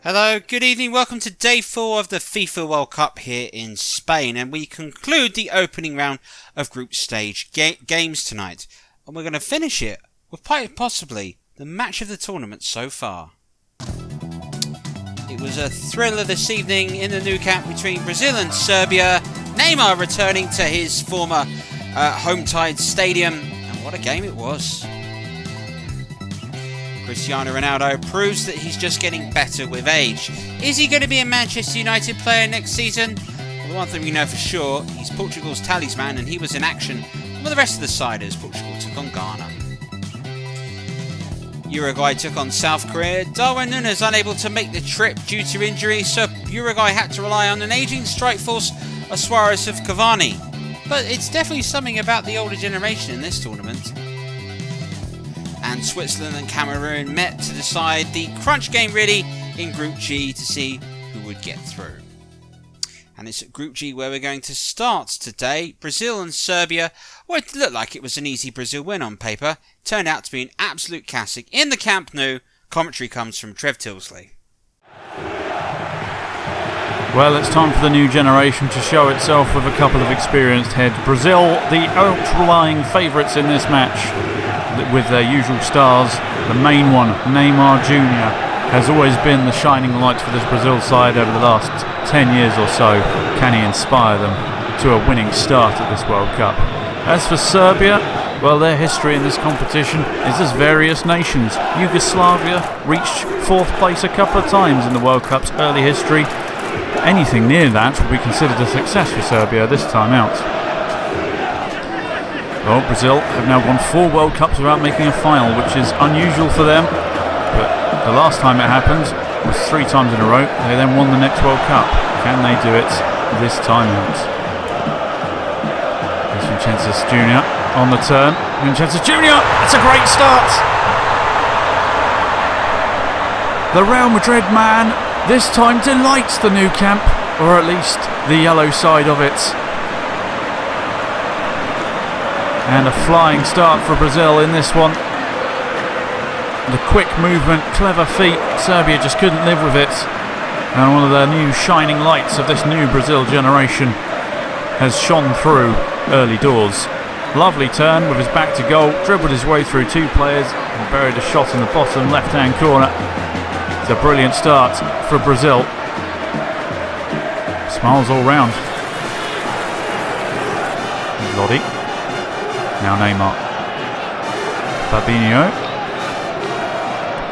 Hello, good evening, welcome to day 4 of the FIFA World Cup here in Spain, and we conclude the opening round of group stage games tonight, and we're going to finish it with quite possibly the match of the tournament so far. It was a thriller this evening in the Nou Camp between Brazil and Serbia, Neymar returning to his former home-tide stadium, and what a game it was. Cristiano Ronaldo proves that he's just getting better with age. Is he going to be a Manchester United player next season? Well, the one thing we know for sure, he's Portugal's talisman and he was in action with the rest of the side as Portugal took on Ghana. Uruguay took on South Korea. Darwin Núñez unable to make the trip due to injury, so Uruguay had to rely on an ageing strike force of Suarez of Cavani. But it's definitely something about the older generation in this tournament. And Switzerland and Cameroon met to decide the crunch game really in Group G to see who would get through. And it's at Group G where we're going to start today. Brazil and Serbia. Well, it looked like it was an easy Brazil win on paper. Turned out to be an absolute classic in the Camp Nou. Commentary comes from Trev Tilsley. Well, it's time for the new generation to show itself with a couple of experienced heads. Brazil, the outlying favourites in this match, with their usual stars. The main one, Neymar Jr., has always been the shining light for this Brazil side over the last 10 years or so. Can he inspire them to a winning start at this World Cup? As for Serbia, well, their history in this competition is as various nations. Yugoslavia reached 4th place a couple of times in the World Cup's early history. Anything near that would be considered a success for Serbia this time out. Well, Brazil have now won 4 World Cups without making a final, which is unusual for them. But the last time it happened was 3 times in a row. They then won the next World Cup. Can they do it this time out? There's Vinicius Jr. on the turn. Vinicius Jr. That's a great start. The Real Madrid man this time delights the Nou Camp, or at least the yellow side of it. And a flying start for Brazil in this one. The quick movement, clever feet, Serbia just couldn't live with it. And one of the new shining lights of this new Brazil generation has shone through early doors. Lovely turn with his back to goal, dribbled his way through 2 players and buried a shot in the bottom left-hand corner. It's a brilliant start for Brazil. Smiles all round. Lodi. Now Neymar. Fabinho.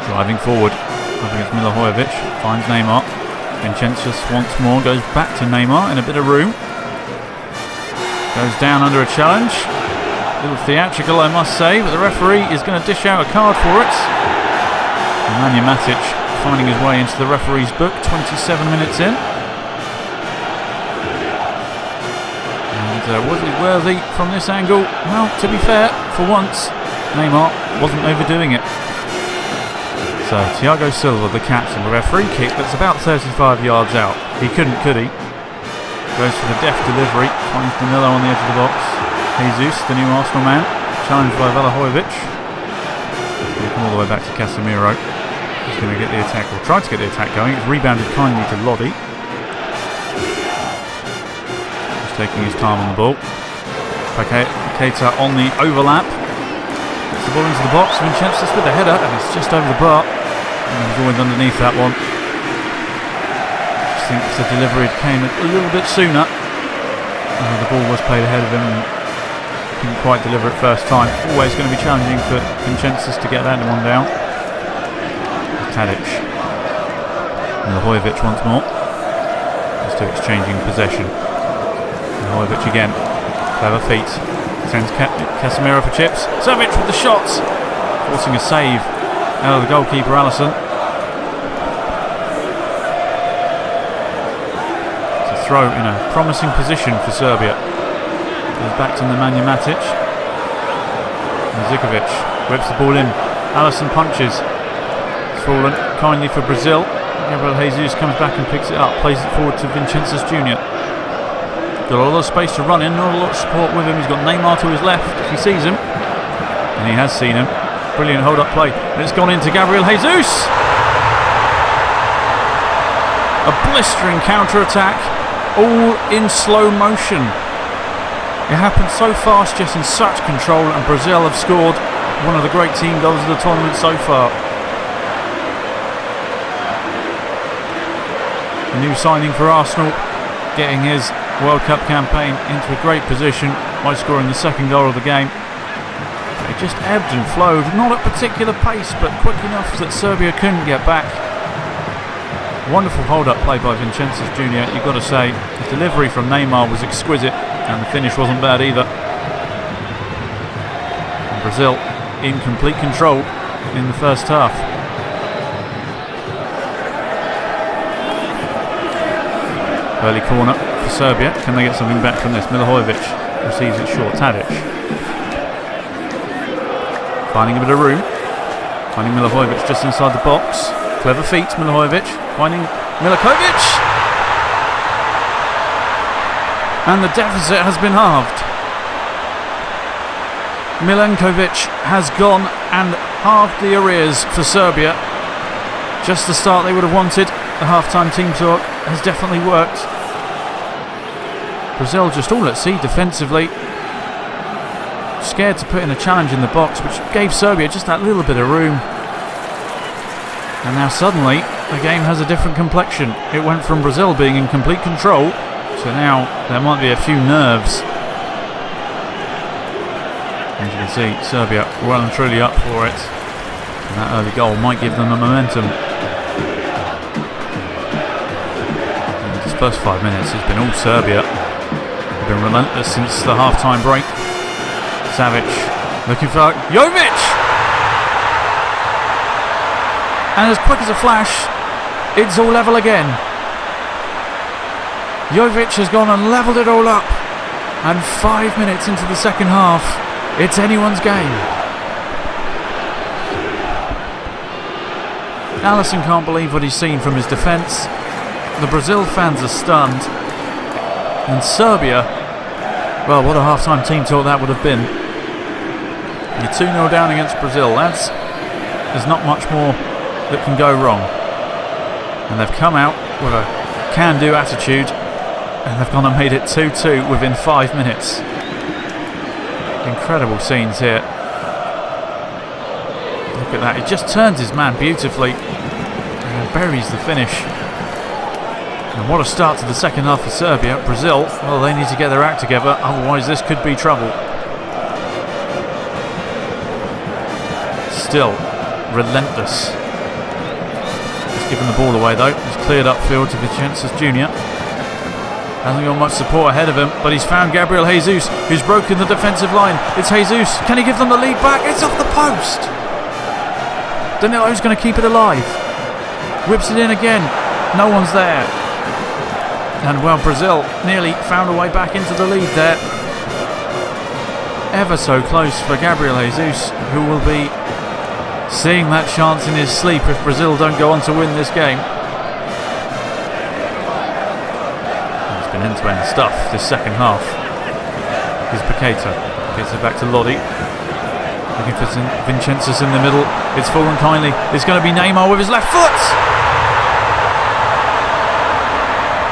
Driving forward. I think it's Milivojevic. Finds Neymar. Vinicius once more goes back to Neymar in a bit of room. Goes down under a challenge. A little theatrical, I must say, but the referee is going to dish out a card for it. And Matic finding his way into the referee's book 27 minutes in. Was it worthy from this angle? Well, to be fair, for once, Neymar wasn't overdoing it. So, Thiago Silva, the captain, with a free kick that's about 35 yards out. He couldn't, could he? Goes for the deft delivery, finds Danilo on the edge of the box. Jesus, the new Arsenal man, challenged by Milivojevic. He'll come all the way back to Casemiro. He's going to get the attack, or try to get the attack going. It's rebounded kindly to Lodi. Taking his time on the ball. Keita on the overlap. Gets the ball into the box. Vinicius with the header, and it's just over the bar. And the ball went underneath that one. I just think the delivery came a little bit sooner. The ball was played ahead of him and couldn't quite deliver it first time. Always going to be challenging for Vinicius to get that one down. Tadic. Milivojevic once more. Just to exchanging possession. Milivojevic again. Clever feet. Sends Casemiro for chips. Savic with the shots. Forcing a save out of the goalkeeper, Alisson. It's a throw in a promising position for Serbia. Goes back to Nemanja Matic. Zikovic whips the ball in. Alisson punches. It's fallen kindly for Brazil. Gabriel Jesus comes back and picks it up. Plays it forward to Vinicius Jr. Got a lot of space to run in, not a lot of support with him. He's got Neymar to his left if he sees him. And he has seen him. Brilliant hold-up play. And it's gone into Gabriel Jesus. A blistering counter-attack, all in slow motion. It happened so fast, just in such control, and Brazil have scored one of the great team goals of the tournament so far. A new signing for Arsenal, getting his World Cup campaign into a great position by scoring the second goal of the game. It just ebbed and flowed, not at particular pace, but quick enough that Serbia couldn't get back. Wonderful hold-up play by Vincenzo Jr., you've got to say. The delivery from Neymar was exquisite, and the finish wasn't bad either. And Brazil in complete control in the first half. Early corner for Serbia. Can they get something back from this? Milivojevic receives it short. Tadic finding a bit of room. Finding Milivojevic just inside the box. Clever feet, Milivojevic. Finding Milikovic. And the deficit has been halved. Milenkovic has gone and halved the arrears for Serbia. Just the start they would have wanted. The half-time team talk has definitely worked. Brazil just all at sea defensively. Scared to put in a challenge in the box, which gave Serbia just that little bit of room. And now suddenly the game has a different complexion. It went from Brazil being in complete control to now there might be a few nerves. As you can see, Serbia well and truly up for it. And that early goal might give them a momentum. And these first 5 minutes has been all Serbia. They've been relentless since the half-time break. Savic looking for Jovic! And as quick as a flash, it's all level again. Jovic has gone and levelled it all up. And 5 minutes into the second half, it's anyone's game. Alisson can't believe what he's seen from his defence. The Brazil fans are stunned. And Serbia, well, what a half-time team talk that would have been. You're 2-0 down against Brazil. There's not much more that can go wrong. And they've come out with a can-do attitude, and they've gone and made it 2-2 within 5 minutes. Incredible scenes here. Look at that. He just turns his man beautifully and buries the finish. And what a start to the second half for Serbia. Brazil, well, they need to get their act together, otherwise this could be trouble. Still relentless. He's given the ball away though. He's cleared upfield to Vincenzo Jr. Hasn't got much support ahead of him, but he's found Gabriel Jesus, who's broken the defensive line. It's Jesus. Can he give them the lead back? It's off the post. Danilo's going to keep it alive. Whips it in again. No one's there. And well, Brazil nearly found a way back into the lead there. Ever so close for Gabriel Jesus, who will be seeing that chance in his sleep if Brazil don't go on to win this game. It's been end-to-end stuff this second half. Here's Paqueta. Gets it back to Lodi. Looking for Vincenzo in the middle. It's fallen kindly. It's going to be Neymar with his left foot.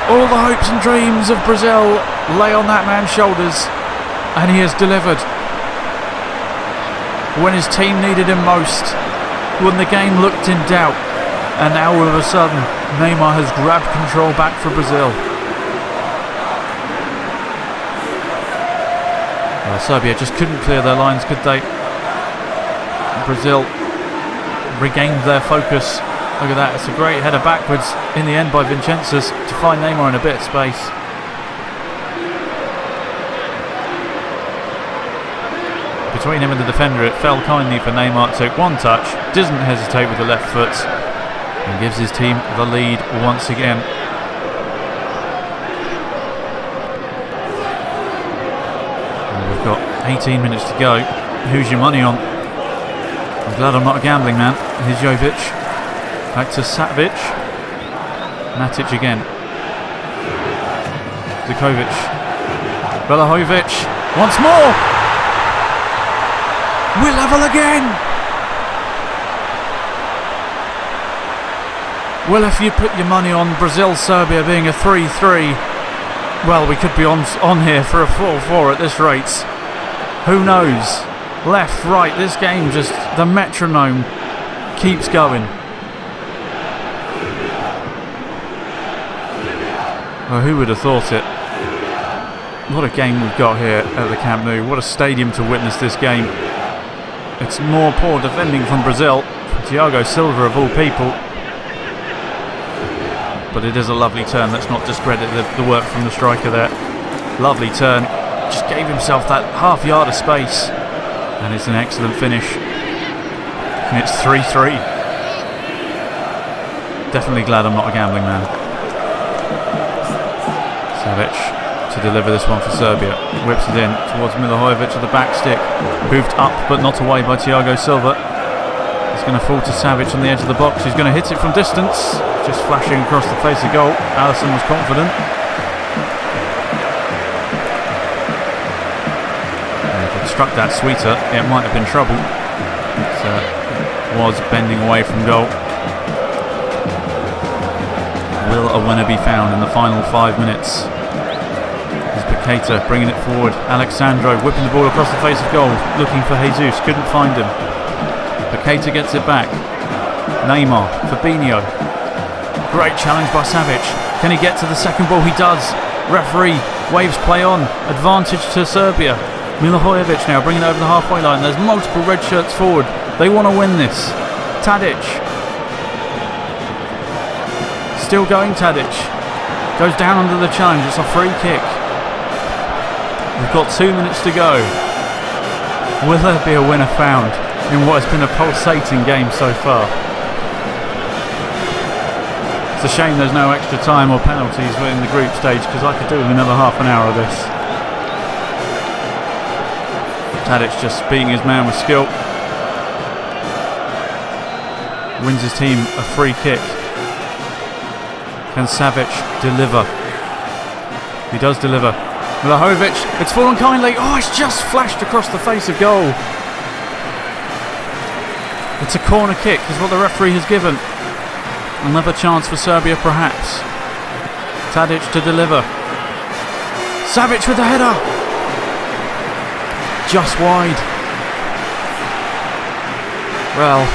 All the hopes and dreams of Brazil lay on that man's shoulders, and he has delivered. When his team needed him most, when the game looked in doubt, and now all of a sudden Neymar has grabbed control back for Brazil. Well, Serbia just couldn't clear their lines, could they? Brazil regained their focus. Look at that, it's a great header backwards in the end by Vincenzo to find Neymar in a bit of space. Between him and the defender, it fell kindly for Neymar. Took one touch, doesn't hesitate with the left foot, and gives his team the lead once again. And we've got 18 minutes to go. Who's your money on? I'm glad I'm not a gambling man. Here's Jovic. Back to Savic. Matic again. Zukovic. Milivojevic. Once more! We're level again! Well, if you put your money on Brazil-Serbia being a 3-3, well, we could be on here for a 4-4 at this rate. Who knows? Left, right, this game just, the metronome keeps going. Well, who would have thought it? What a game we've got here at the Camp Nou. What a stadium to witness this game. It's more poor defending from Brazil. Thiago Silva of all people. But it is a lovely turn. Let's not discredit the work from the striker there. Lovely turn. Just gave himself that half yard of space. And it's an excellent finish. And it's 3-3. Definitely glad I'm not a gambling man. Savic to deliver this one for Serbia. Whips it in towards Milivojevic at the back stick. Moved up but not away by Thiago Silva. It's going to fall to Savic on the edge of the box. He's going to hit it from distance. Just flashing across the face of goal. Alisson was confident. If it struck that sweeter, it might have been trouble. It was bending away from goal. Will a winner be found in the final 5 minutes? There's Paqueta bringing it forward. Alexandro whipping the ball across the face of goal. Looking for Jesus. Couldn't find him. Paqueta gets it back. Neymar. Fabinho. Great challenge by Savic. Can he get to the second ball? He does. Referee waves play on. Advantage to Serbia. Milivojevic now bringing it over the halfway line. There's multiple red shirts forward. They want to win this. Tadic. Still going Tadic. Goes down under the challenge. It's a free kick. We've got 2 minutes to go. Will there be a winner found in what has been a pulsating game so far? It's a shame there's no extra time or penalties in the group stage, because I could do with another half an hour of this. Tadic just beating his man with skill. Wins his team a free kick. Can Savic deliver? He does deliver. Milivojevic, it's fallen kindly. Oh, it's just flashed across the face of goal. It's a corner kick, is what the referee has given. Another chance for Serbia, perhaps. Tadic to deliver. Savic with the header. Just wide. Well,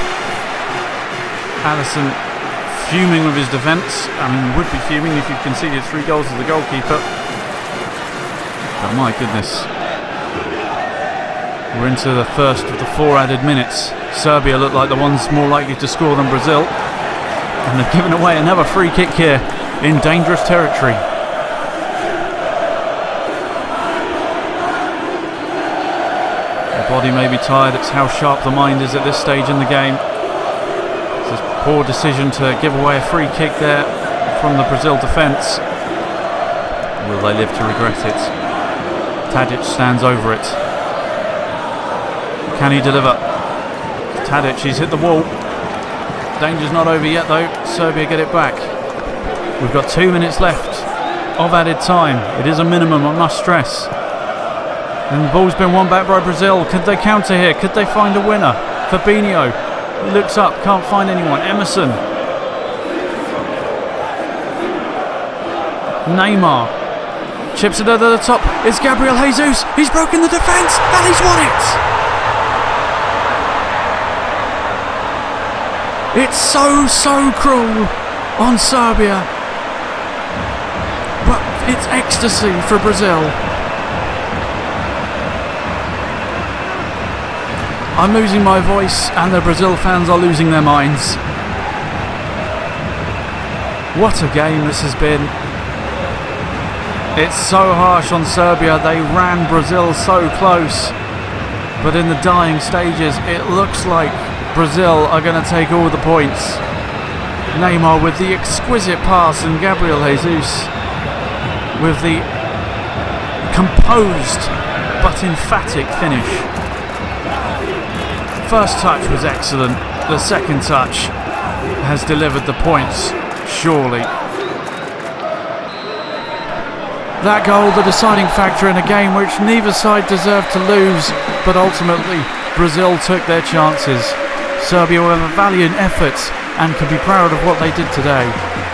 Alisson fuming with his defence. I mean, would be fuming if you've conceded 3 goals as the goalkeeper. But my goodness. We're into the first of the 4 added minutes. Serbia look like the ones more likely to score than Brazil. And they've given away another free kick here in dangerous territory. The body may be tired, it's how sharp the mind is at this stage in the game. It's a poor decision to give away a free kick there from the Brazil defence. Will they live to regret it? Tadic stands over it. Can he deliver? Tadic, he's hit the wall. Danger's not over yet though. Serbia get it back. We've got 2 minutes left of added time. It is a minimum, I must stress. And the ball's been won back by Brazil. Could they counter here? Could they find a winner? Fabinho looks up, can't find anyone. Emerson. Neymar chips it over the top. It's Gabriel Jesus. He's broken the defence and he's won it. It's so cruel on Serbia, but it's ecstasy for Brazil. I'm losing my voice and the Brazil fans are losing their minds. What a game this has been. It's so harsh on Serbia. They ran Brazil so close, but in the dying stages it looks like Brazil are going to take all the points. Neymar with the exquisite pass and Gabriel Jesus with the composed but emphatic finish. First touch was excellent. The second touch has delivered the points, surely. That goal, the deciding factor in a game which neither side deserved to lose, but ultimately Brazil took their chances. Serbia with a valiant effort and can be proud of what they did today.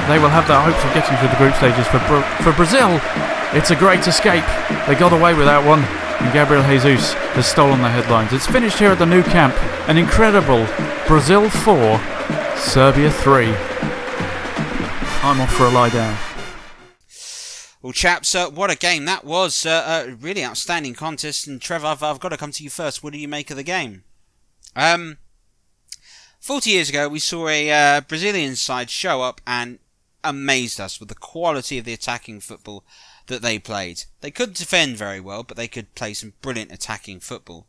They will have their hopes of getting through the group stages. For Brazil, it's a great escape. They got away with that one, and Gabriel Jesus has stolen the headlines. It's finished here at the Nou Camp. An incredible Brazil 4, Serbia 3. I'm off for a lie down. Well, chaps, what a game that was. A really outstanding contest. And Trevor, I've got to come to you first. What do you make of the game? 40 years ago, we saw a Brazilian side show up and amazed us with the quality of the attacking football that they played. They couldn't defend very well, but they could play some brilliant attacking football.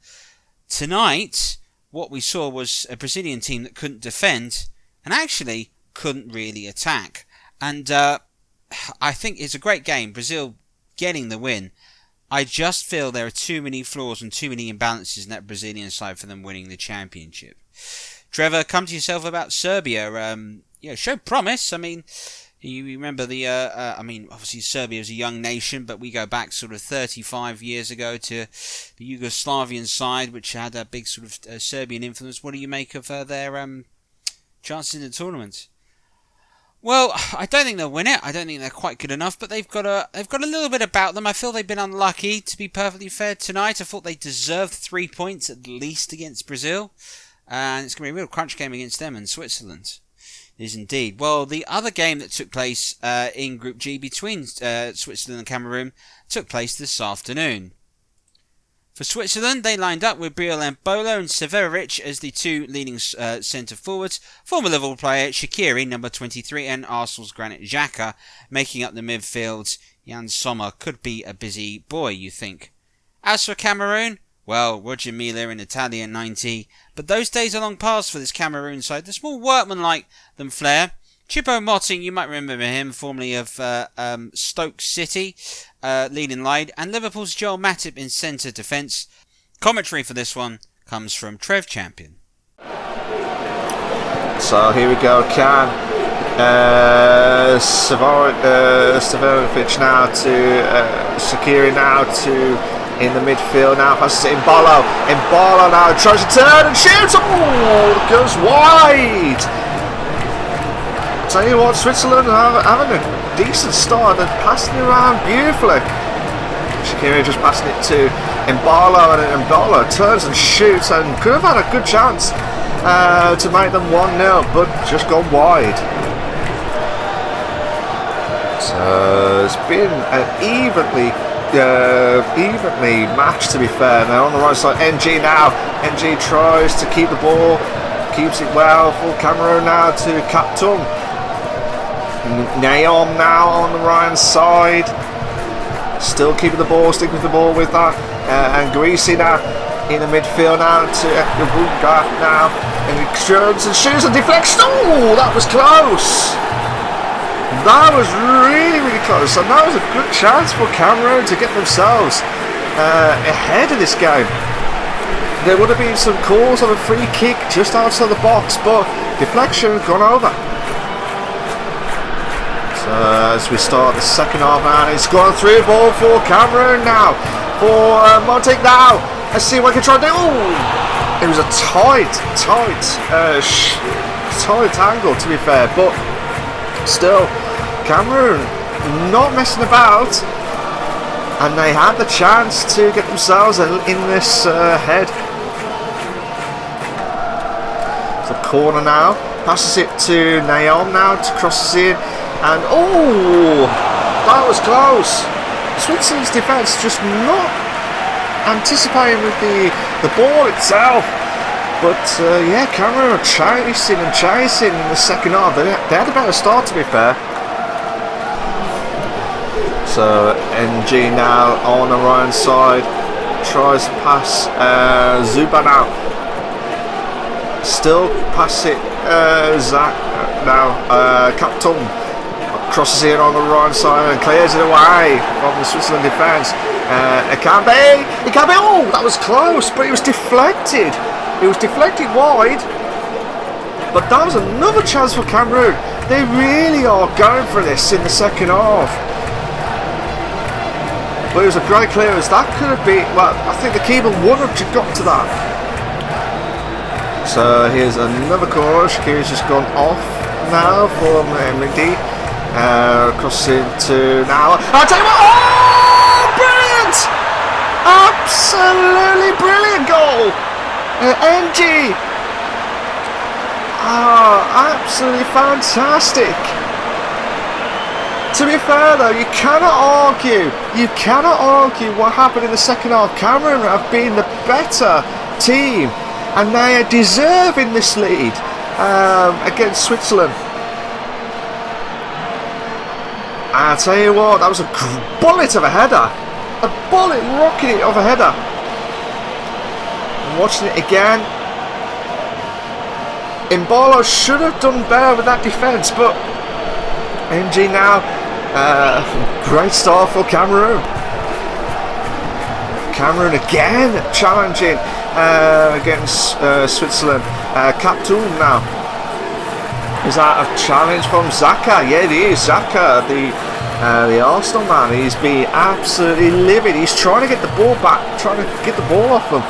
Tonight, what we saw was a Brazilian team that couldn't defend and actually couldn't really attack. And I think it's a great game. Brazil getting the win. I just feel there are too many flaws and too many imbalances in that Brazilian side for them winning the championship. Trevor, come to yourself about Serbia. Showed promise. I mean, you remember obviously Serbia is a young nation, but we go back sort of 35 years ago to the Yugoslavian side, which had a big sort of Serbian influence. What do you make of their chances in the tournament? Well, I don't think they'll win it. I don't think they're quite good enough, but they've got a little bit about them. I feel they've been unlucky, to be perfectly fair, tonight. I thought they deserved 3 points at least against Brazil, and it's going to be a real crunch game against them and Switzerland. It is indeed. Well, the other game that took place in Group G between Switzerland and Cameroon took place this afternoon. For Switzerland, they lined up with Briel Embolo and Severovic as the two leading centre forwards. Former Liverpool player Shaqiri, number 23, and Arsenal's Granit Xhaka making up the midfield. Jan Sommer could be a busy boy, you think. As for Cameroon, well, Roger Mila in Italian 90, but those days are long past for this Cameroon side. The small workman-like them flair. Choupo-Moting, you might remember him, formerly of Stoke City, leading line, and Liverpool's Joel Matip in centre defence. Commentary for this one comes from Trev Champion. So here we go, Severovic now to Shaqiri now to in the midfield now, passes it Embolo now tries to turn and shoots, goes wide. Tell you what, Switzerland are having a decent start. They're passing it around beautifully. Shaqiri just passing it to Embolo, and Embolo turns and shoots and could have had a good chance to make them 1-0, but just gone wide. So it's been an evenly matched, to be fair. Now on the right side, NG now. NG tries to keep the ball, keeps it well for Cameroon now to Kaptung. Naom now on the right side, still keeping the ball, sticking with the ball with that. And Greasy now in the midfield now to Bunga now. And he turns and shoots and deflects. Oh, that was close. That was really, really close, and that was a good chance for Cameroon to get themselves ahead of this game. There would have been some calls of a free kick just outside the box, but deflection gone over. So as we start the second half now, it's gone through ball for Cameroon now, for Motic now. Let's see what he can try to do. Ooh, it was a tight angle, to be fair, but still, Cameroon not messing about, and they had the chance to get themselves in this head. So corner now, passes it to Naom now to cross in, and that was close. Switzerland's defence just not anticipating with the ball itself. But Cameroon are chasing in the second half. They had a better start, to be fair. So NG now on the right side, tries to pass Zuba now. Still pass it Zach now. Kaptung crosses in on the right side and clears it away from the Switzerland defence. Ikambe. Oh, that was close, but it was deflected. It was deflected wide, but that was another chance for Cameroon. They really are going for this in the second half. But it was a great clearance. That could have been, well, I think the keeper would have got to that. So here's another corner. Shaqiri's just gone off now from Mendy. Crossing to now. I'll tell you what! Oh, brilliant! Absolutely brilliant goal! NG! Absolutely fantastic! To be fair though, you cannot argue what happened in the second half. Cameroon have been the better team and they are deserving this lead against Switzerland. I'll tell you what, that was a bullet of a header. A bullet rocket of a header. I'm watching it again. Mbolo should have done better with that defence, but MG now, great start for Cameroon. Cameroon again challenging against Switzerland. Captoon now. Is that a challenge from Xhaka? Yeah, it is. Xhaka, the Arsenal man, he's been absolutely livid. He's trying to get the ball back, trying to get the ball off him,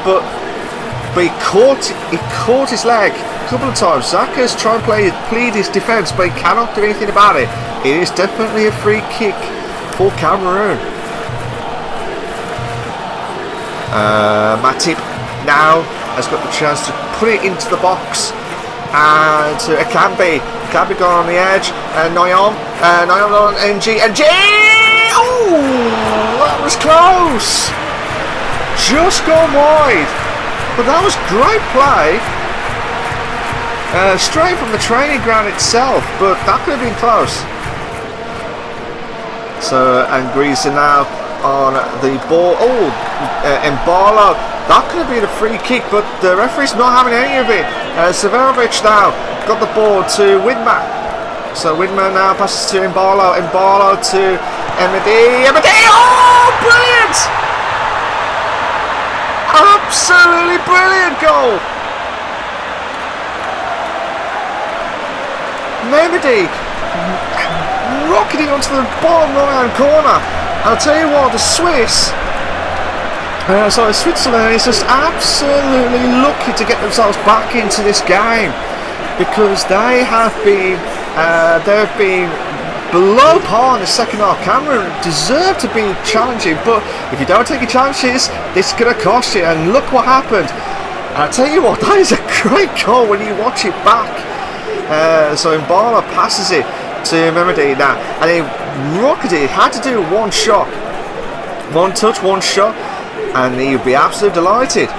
but he caught his leg a couple of times. Xhaka's trying to plead his defence, but he cannot do anything about it. It is definitely a free kick for Cameroon. Matip now has got the chance to put it into the box. And to Akambi gone on the edge, and Noyam on NG, oh, that was close, just gone wide, but that was great play, straight from the training ground itself, but that could have been close. So, and Greece now on the ball, Mbalo, that could have been a free kick, but the referee's not having any of it. Severovic now got the ball to Widmer. So Widmer now passes to Mbalo. Mbalo to Emedi. Oh, brilliant! Absolutely brilliant goal. Emedi rocketing onto the bottom right-hand corner. I'll tell you what, the Switzerland is just absolutely lucky to get themselves back into this game, because they have been below par in the second half. Cameroon deserve to be challenging, but if you don't take your chances, this is going to cost you. And look what happened. I'll tell you what, that is a great goal when you watch it back. So Mbala passes it to Memedi now, and he rocketed. He had to do one shot, one touch, one shot, and he would be absolutely delighted.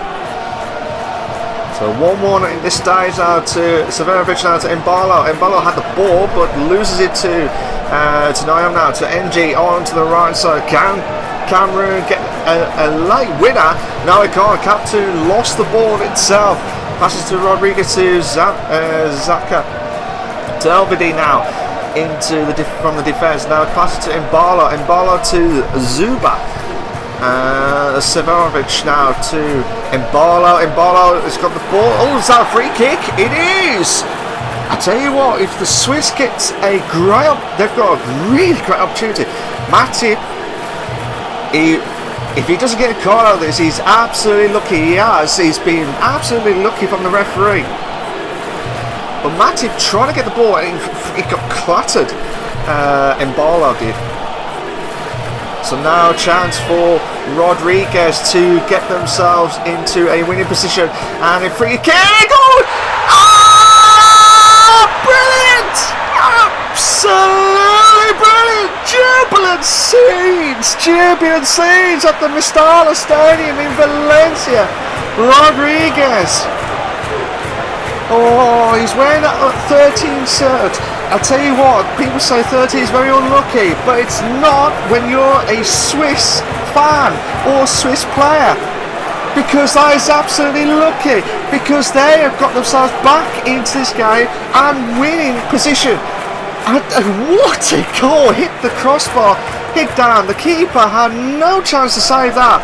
So 1-1 in this stage now to Severovic, now to Mbalo. Mbalo had the ball but loses it to Niam now, to NG on to the right side. Can Cameroon get a late winner? No, he can't. Captain lost the ball itself. Passes to Rodriguez, to Xhaka. To LVD now from the defence. Now passes to Mbalo. Mbalo to Zuba. Severovic now to Mbalo. Mbalo has got the ball. Oh, is that a free kick? It is! I tell you what, if the Swiss gets they've got a really great opportunity. Matip, if he doesn't get a call out of this, he's absolutely lucky. He's been absolutely lucky from the referee. But Matip trying to get the ball, and he got clattered. Mbalo did. So now a chance for Rodriguez to get themselves into a winning position, and a free kick. Oh, brilliant! Absolutely brilliant! Jubilant scenes at the Mestalla Stadium in Valencia. Rodriguez. Oh, he's wearing that 13 shirt. I'll tell you what, people say 30 is very unlucky, but it's not when you're a Swiss fan or Swiss player, because that is absolutely lucky, because they have got themselves back into this game and winning position. And what a goal! Hit the crossbar, hit down. The keeper had no chance to save that.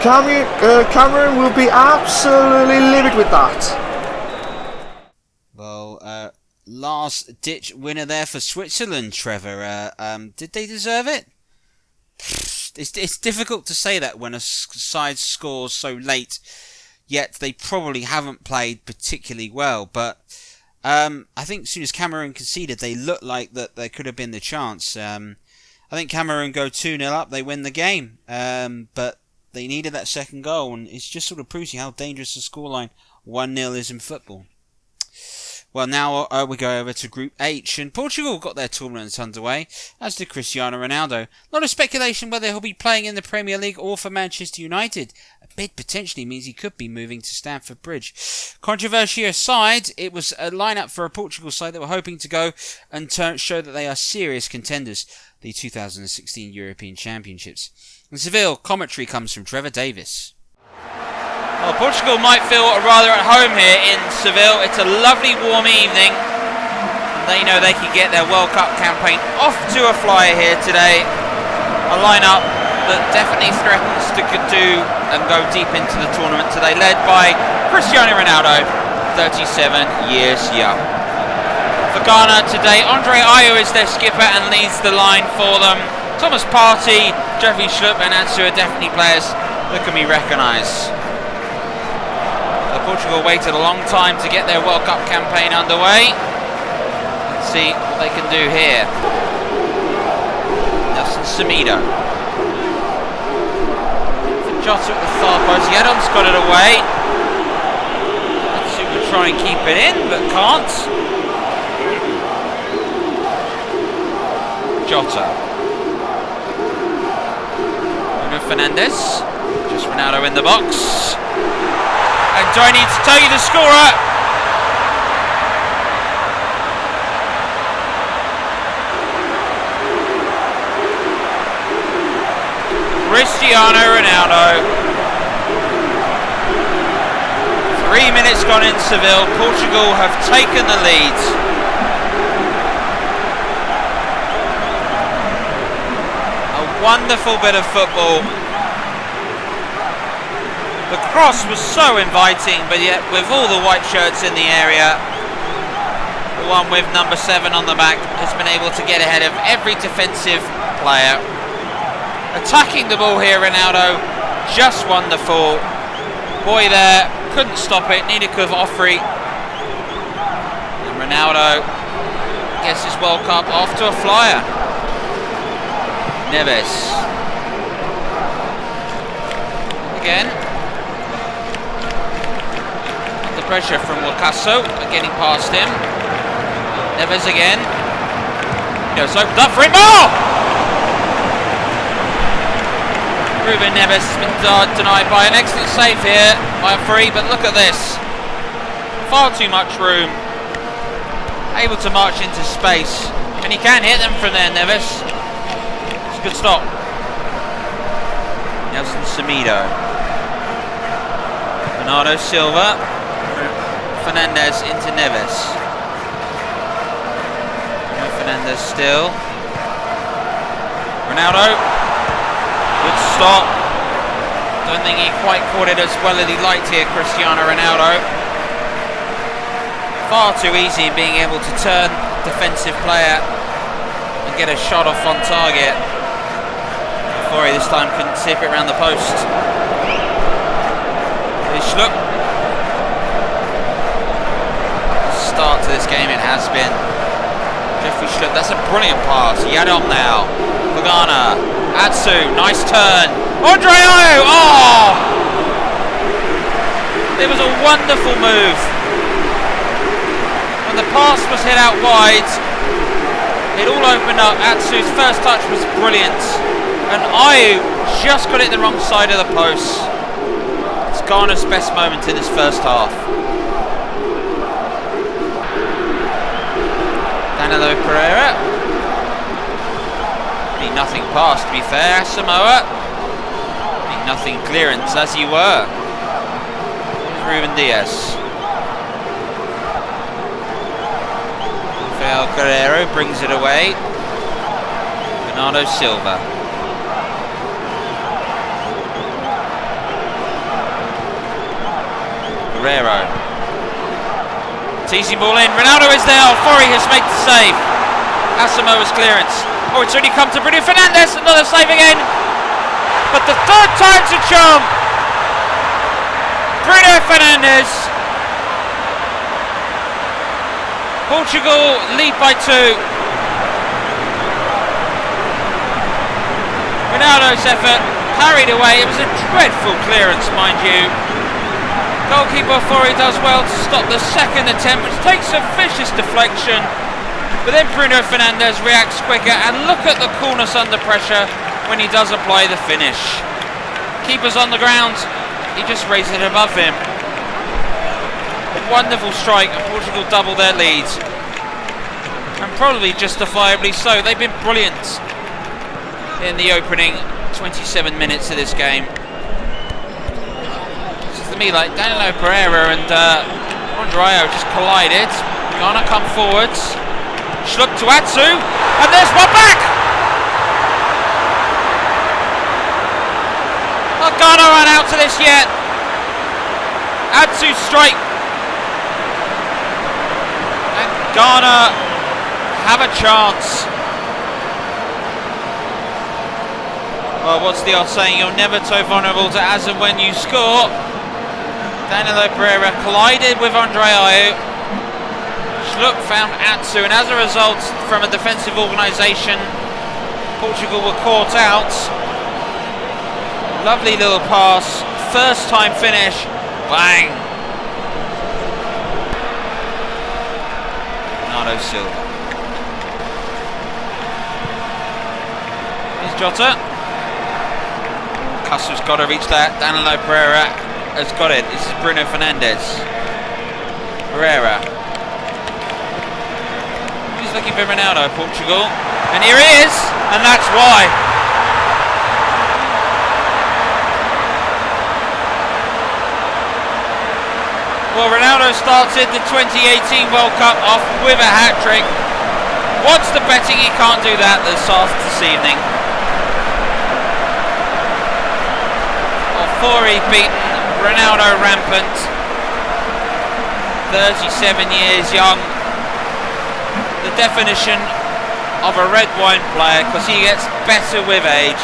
Cameroon will be absolutely livid with that. Well, last-ditch winner there for Switzerland, Trevor. Did they deserve it? It's difficult to say that when a side scores so late. yet they probably haven't played particularly well. But I think as soon as Cameroon conceded, they looked like that there could have been the chance. I think Cameroon go 2-0 up, they win the game. But they needed that second goal, and it just sort of proves you how dangerous the scoreline 1-0 is in football. Well, now we go over to Group H, and Portugal got their tournament underway, as did Cristiano Ronaldo. A lot of speculation whether he'll be playing in the Premier League or for Manchester United. A bid potentially means he could be moving to Stamford Bridge. Controversy aside, it was a lineup for a Portugal side that were hoping to go and show that they are serious contenders, the 2016 European Championships. In Seville, commentary comes from Trevor Davis. Well, Portugal might feel rather at home here in Seville. It's a lovely warm evening. They know they can get their World Cup campaign off to a flyer here today. A lineup that definitely threatens to do and go deep into the tournament today, led by Cristiano Ronaldo, 37 years young. For Ghana today, Andre Ayew is their skipper and leads the line for them. Thomas Partey, Jeffrey Schlupp and Atsu are definitely players that can be recognised. Portugal waited a long time to get their World Cup campaign underway. Let's see what they can do here. Nelson Semedo. For Jota at the far post. Yadon's got it away. Let's see if we try and keep it in, but can't. Jota. Bruno Fernandes. Just Ronaldo in the box. And do I need to tell you the scorer? Cristiano Ronaldo. 3 minutes gone in Seville. Portugal have taken the lead. A wonderful bit of football. The cross was so inviting, but yet with all the white shirts in the area, the one with number 7 on the back has been able to get ahead of every defensive player. Attacking the ball here, Ronaldo, just wonderful. Boy there, couldn't stop it, neither could Offrey. And Ronaldo gets his World Cup off to a flyer. Neves. Again. Pressure from Wakaso, but getting past him. Neves again. Goes opened up for him. Oh! Ruben Neves has been denied by an excellent save here by a free, but look at this. Far too much room. Able to march into space. And he can hit them from there, Neves. It's a good stop. Nelson Semedo. Bernardo Silva. Fernandes into Neves. Fernandes still. Ronaldo. Good stop. Don't think he quite caught it as well as he liked here, Cristiano Ronaldo. Far too easy in being able to turn defensive player and get a shot off on target. Before he this time couldn't tip it around the post. Schlupp. Start to this game it has been. Jeffrey Schlupp, that's a brilliant pass. Yadom now. Pagana. Atsu, nice turn. Andre Ayew! Oh! It was a wonderful move. When the pass was hit out wide, it all opened up. Atsu's first touch was brilliant. And Ayew just got it the wrong side of the post. It's Ghana's best moment in his first half. Danilo Pereira. Pretty nothing pass, to be fair. Samoa. Pretty nothing clearance, as you were. Ruben Diaz. Rafael Guerrero brings it away. Bernardo Silva. Guerrero. Teasing ball in. Ronaldo is there. Fori has made the save. Asamoah's clearance. Oh, it's only come to Bruno Fernandes. Another save again. But the third time's a charm. Bruno Fernandes. Portugal lead by 2. Ronaldo's effort parried away. It was a dreadful clearance, mind you. Goalkeeper Ofori does well to stop the second attempt, which takes a vicious deflection. But then Bruno Fernandes reacts quicker, and look at the coolness under pressure when he does apply the finish. Keeper's on the ground, he just raised it above him. Wonderful strike, and Portugal double their lead. And probably justifiably so. They've been brilliant in the opening 27 minutes of this game. To me, like Danilo Pereira and Andreo just collided. Ghana come forwards. Schlupp to Atsu, and there's one back! Not Ghana run out to this yet. Atsu strike. And Ghana have a chance. Well, what's the old saying? You're never so vulnerable to as and when you score. Danilo Pereira collided with Andreu. Schlupp found Atsu, and as a result, from a defensive organisation, Portugal were caught out. Lovely little pass, first time finish, bang! Bernardo Silva. Here's Jota. Cusser's got to reach that. Danilo Pereira has got it. This is Bruno Fernandes. Pereira. He's looking for Ronaldo, Portugal. And here he is, and that's why. Well, Ronaldo started the 2018 World Cup off with a hat-trick. What's the betting he can't do that this evening? Ofori beaten, Ronaldo rampant, 37 years young, the definition of a red wine player, because he gets better with age.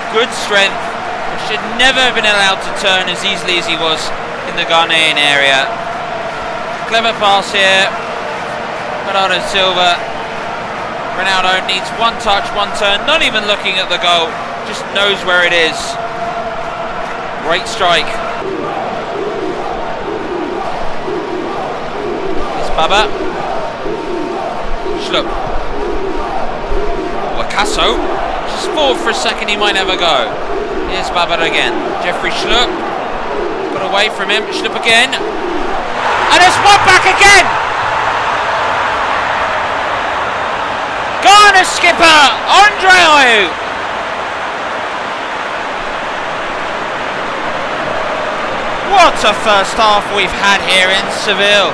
Good strength, but should never have been allowed to turn as easily as he was in the Ghanaian area. Clever pass here, Bernardo Silva. Ronaldo needs one touch, one turn, not even looking at the goal, just knows where it is. Great strike. It's Baba. Schlupp. Wakaso. Just forward for a second, he might have a go. Here's Baba again. Jeffrey Schlupp. Got away from him. Schlupp again. And there's one back again! Ghana skipper, Andreu! What a first half we've had here in Seville.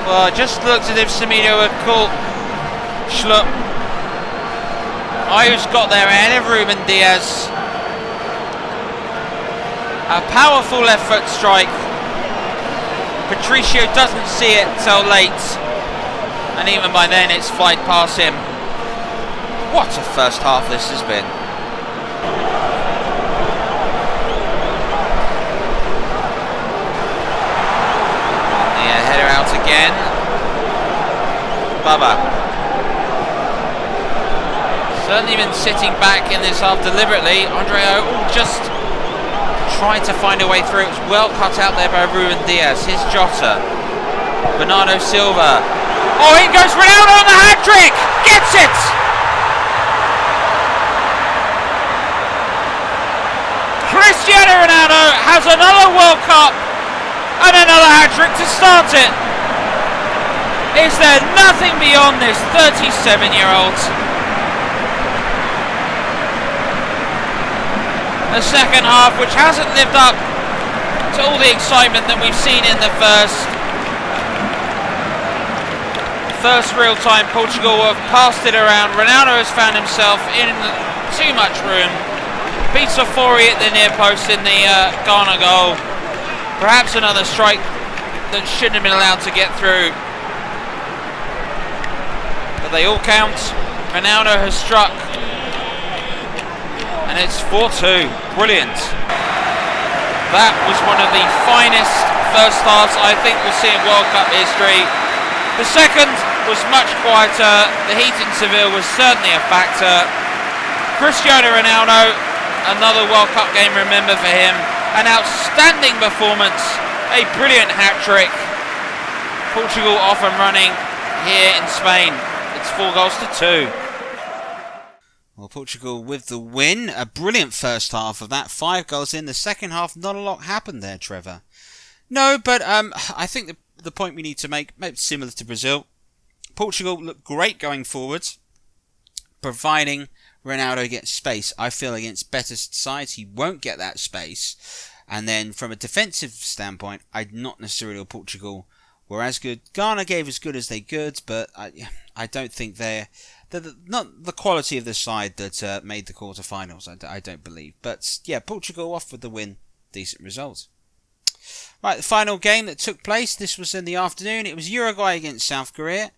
Well, it just looked as if Semedo had caught Schlupp. Ayu's got there ahead of Ruben Diaz. A powerful left foot strike. Patricio doesn't see it till late, and even by then it's flight past him. What a first half this has been. Yeah, header out again. Baba. Certainly been sitting back in this half deliberately. Andreu just tried to find a way through. It was well cut out there by Ruben Diaz. Here's Jota. Bernardo Silva. Oh, in goes Ronaldo on the hat-trick! Gets it! Cristiano Ronaldo has another World Cup and another hat-trick to start it. Is there nothing beyond this 37-year-old? The second half, which hasn't lived up to all the excitement that we've seen in the first real time. Portugal have passed it around. Ronaldo has found himself in too much room. Beats Ofori at the near post in the Ghana goal. Perhaps another strike that shouldn't have been allowed to get through. But they all count. Ronaldo has struck. And it's 4-2. Brilliant. That was one of the finest first halves I think we'll see in World Cup history. The second was much quieter. The heat in Seville was certainly a factor. Cristiano Ronaldo, another World Cup game remember for him. An outstanding performance, a brilliant hat-trick. Portugal off and running here in Spain. It's 4-2. Well, Portugal with the win. A brilliant first half of that. 5 goals in. The second half, not a lot happened there, Trevor. No, but I think the point we need to make, maybe similar to Brazil, Portugal look great going forwards, providing Ronaldo gets space. I feel against better sides, he won't get that space. And then from a defensive standpoint, I'd not necessarily Portugal were as good. Ghana gave as good as they could, but I don't think they're not the quality of the side that made the quarterfinals. I don't believe. But yeah, Portugal off with the win. Decent result. Right, the final game that took place, this was in the afternoon. It was Uruguay against South Korea.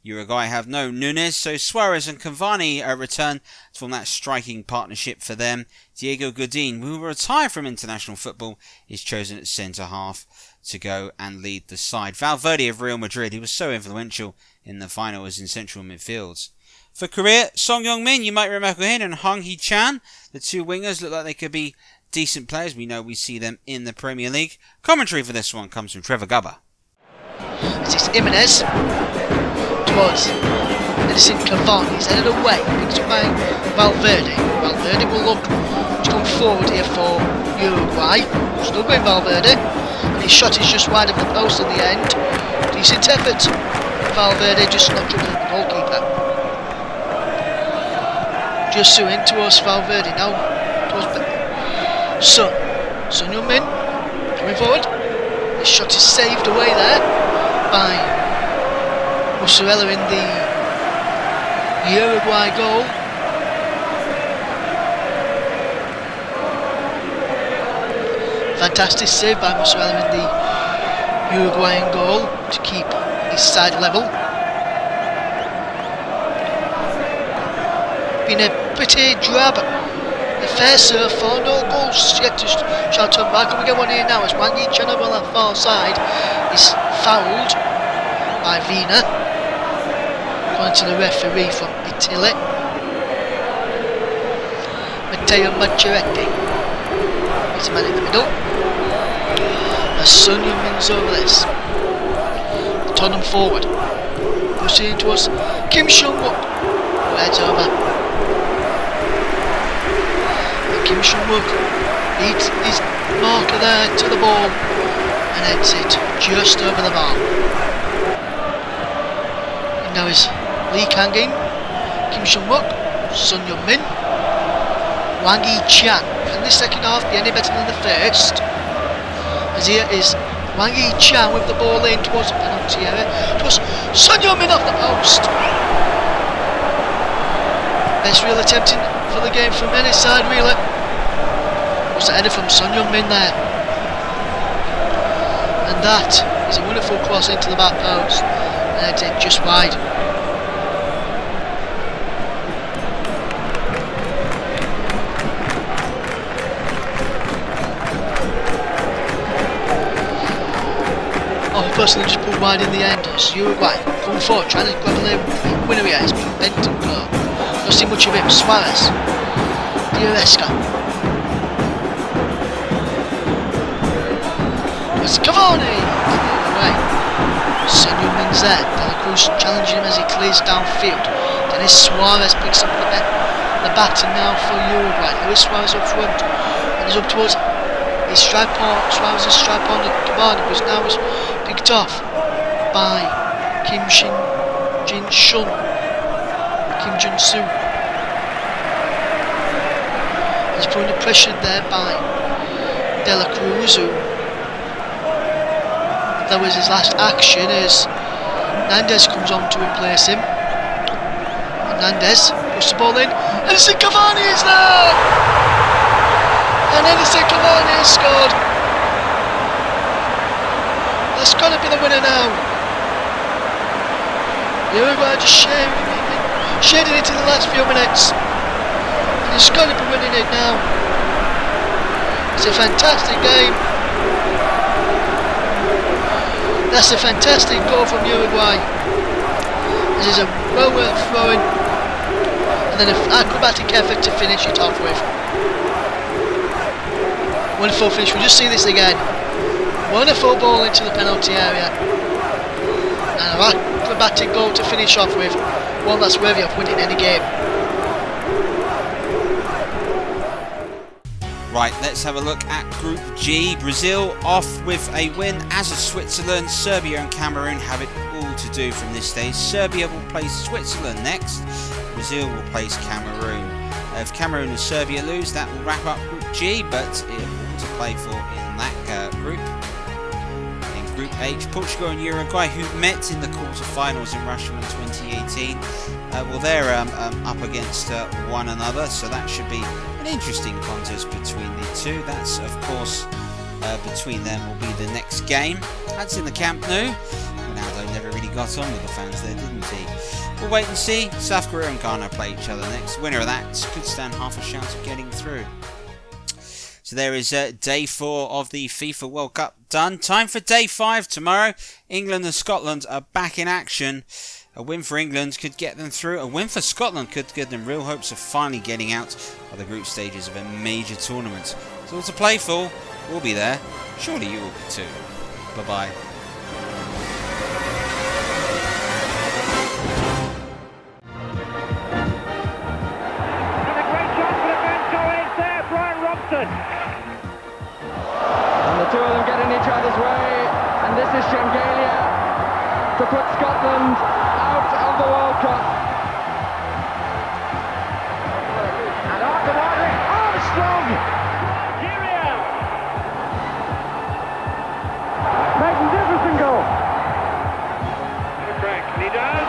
Uruguay have no Nunes, so Suarez and Cavani return from that striking partnership for them. Diego Godin, who will retire from international football, is chosen at centre-half to go and lead the side. Valverde of Real Madrid, who was so influential in the final, was in central midfield. For Korea, Song Heung-min, you might remember him, and Hong Hee-chan, the two wingers, look like they could be decent players. We know we see them in the Premier League. Commentary for this one comes from Trevor Gubber. This is Jimenez towards Edison Cavani. He's headed away, picked up by Valverde. Valverde will look to come forward here for Uruguay. Still going Valverde, and his shot is just wide of the post in the end. Decent effort. Valverde just not dribbling the goalkeeper. Just so in towards Valverde now. Towards Son Heung-min coming forward. His shot is saved away there by Mozzarella in the Uruguay goal. Fantastic save by Mozzarella in the Uruguayan goal to keep his side level. Been a pretty drab affair, sir, for no goals yet to shout on back. And we get one here now as Wang Yi-chan on that far side is fouled by Vina, according to the referee from Italy. Matteo Macciaretti is the man in the middle. As Son Heung-min's over this. Turn them forward. Proceeding towards Kim Seung-wook, who heads over. Kim Seung-wook beats his marker there to the ball and heads it just over the bar. And now is Lee Kang-in, Kim Seung-wook, Son Heung-min, Wang Yi-chan. Can the second half be any better than the first? As here is Wang Yi-chan with the ball in towards the penalty area. Towards Son Heung-min off the post. Best real attempting for the game from any side really. Was the header from Son Heung-min there. And that is a wonderful cross into the back post. And heads it just wide. Personally just pulled wide in the end as Uruguay coming forward, trying to grab the winner here. It's been bent and go. Not seen much of him. Suarez, Diaresca, it's Cavani away. Son Heung-min's there. De La Cruz challenging him as he clears downfield. Dennis Suarez picks up the baton now for Uruguay. Luis Suarez up front and he's up towards his stripe on. Suarez's stripe on Cavani, because now he's picked off by Kim Jin-soo. He's put under pressure there by De La Cruz, who that was his last action as Nandez comes on to replace him. And Nandez puts the ball in. Edison Cavani is there! And Edison Cavani has scored. That's got to be the winner now. Uruguay just shading it in the last few minutes. And He's going to be winning it now. It's a fantastic game. That's a fantastic goal from Uruguay. This is a well worth throwing, and then an acrobatic effort to finish it off with. Wonderful finish. We'll just see this again. Wonderful ball into the penalty area, and an acrobatic goal to finish off with. One that's worthy of winning any game. Right, let's have a look at Group G. Brazil off with a win, as of Switzerland. Serbia and Cameroon have it all to do from this stage. Serbia will play Switzerland next. Brazil will place Cameroon. If Cameroon and Serbia lose, that will wrap up Group G, but it all to play for in that group. In Group H, Portugal and Uruguay, who met in the quarter-finals in Russia in 2018, well, they're up against one another, so that should be an interesting contest between the two. That's, of course, between them will be the next game. That's in the Camp Nou. Ronaldo never really got on with the fans there, didn't he? We'll wait and see. South Korea and Ghana play each other next. Winner of that could stand half a chance of getting through. So there is day 4 of the FIFA World Cup done. Time for day 5 tomorrow. England and Scotland are back in action. A win for England could get them through. A win for Scotland could give them real hopes of finally getting out of the group stages of a major tournament. It's all to play for. We'll be there. Surely you will be too. Bye-bye. And the two of them get in each other's way, and this is Shengalia to put Scotland out of the World Cup. And Armstrong! Nigeria! Magnificent goal! Frank, he does!